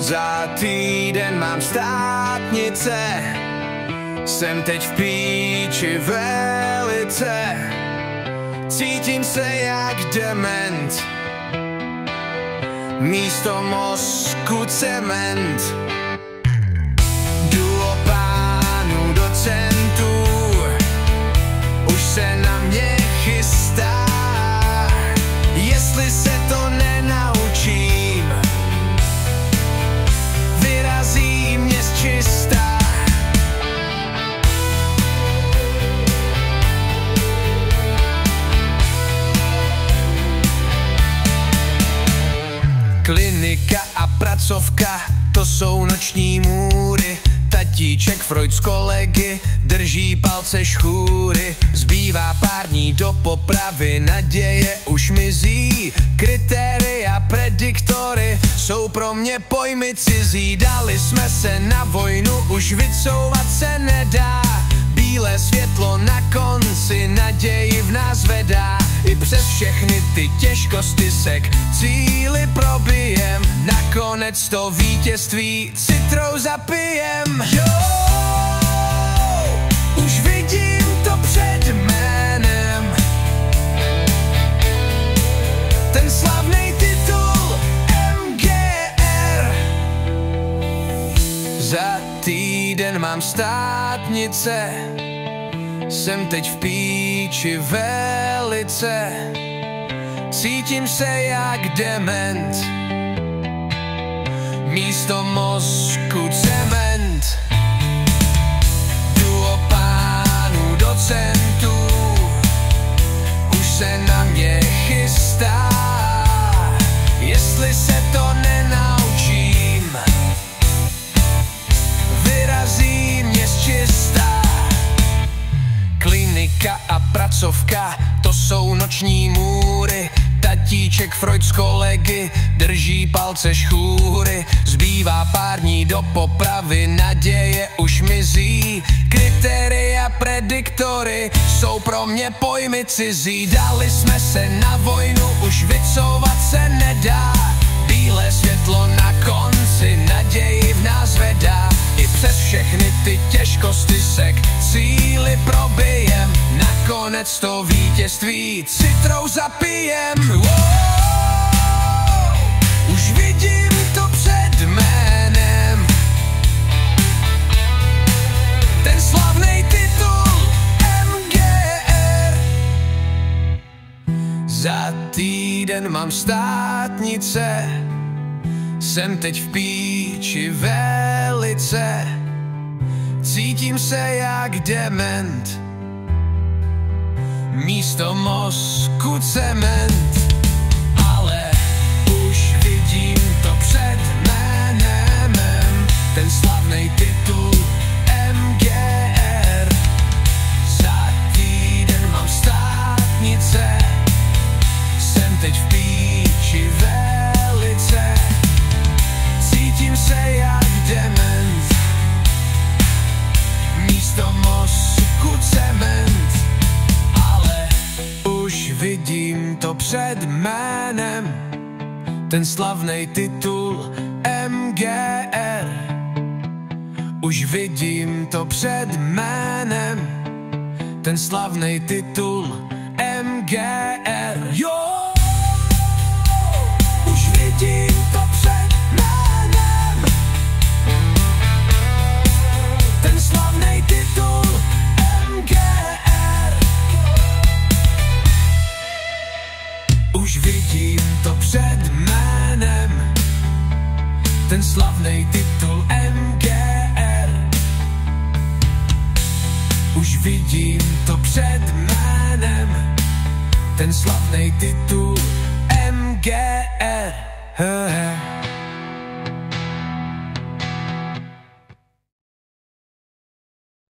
Za týden mám státnice, jsem teď v píči velice, cítím se jak dement, místo mozku cement. Jdu o pánu docentů, už se na mě chystá, jestli se to nenaučím, vyrazí mě z čista. Klinika a pracovka, to jsou noční můry. Tatíček Freud s kolegy drží palce šchůry. Zbývá pár dní do popravy, naděje už mizí. Kritéria, prediktory jsou pro mě pojmy cizí. Dali jsme se na vojnu, už vycouvat se nedá. Bílé světlo na konci naději v nás vedá. I přes všechny ty těžkosti se k cíli probijem, nakonec to vítězství citrou zapijem. Jo, už vidím to před jménem, ten slavný titul MGR. Za týden mám státnice, jsem teď v píči velice, cítím se jak dement, místo mozku cement. Jdu o pánu docentů, už se na mě chystá, jestli se to nenaučím, vyrazí mě z čista. Klinika a pracovka, to jsou noční můry. Tatíček Freud s kolegy drží palce šchůry. Zbývá pár dní do popravy, naděje už mizí. Kritéria, prediktory jsou pro mě pojmy cizí. Dali jsme se na vojnu, už vycouvat se nedá. Bílé světlo na konci naději v nás vedá. I přes všechny ty těžkosti se k cíli probijem, nakonec to vítězství citrou zapijem. Wow, už vidím to před jménem, ten slavný titul MGR. Za týden mám státnice, jsem teď v píči velice, cítím se jak dement, místo mozku cement. Ale už vidím to před jménem, ten slavný titul MGR. Za týden mám státnice, jsem teď v píči velice, cítím se jak dement, místo mozku cement. Ale už vidím to před jménem, ten slavný titul MGR. Už vidím to před jménem, ten slavný titul MGR. Jo, už vidím to před jménem, ten slavný titul MGR. Už vidím to před jménem, ten slavný titul MGR. Už vidím to před jménem, ten slavný titul MGR.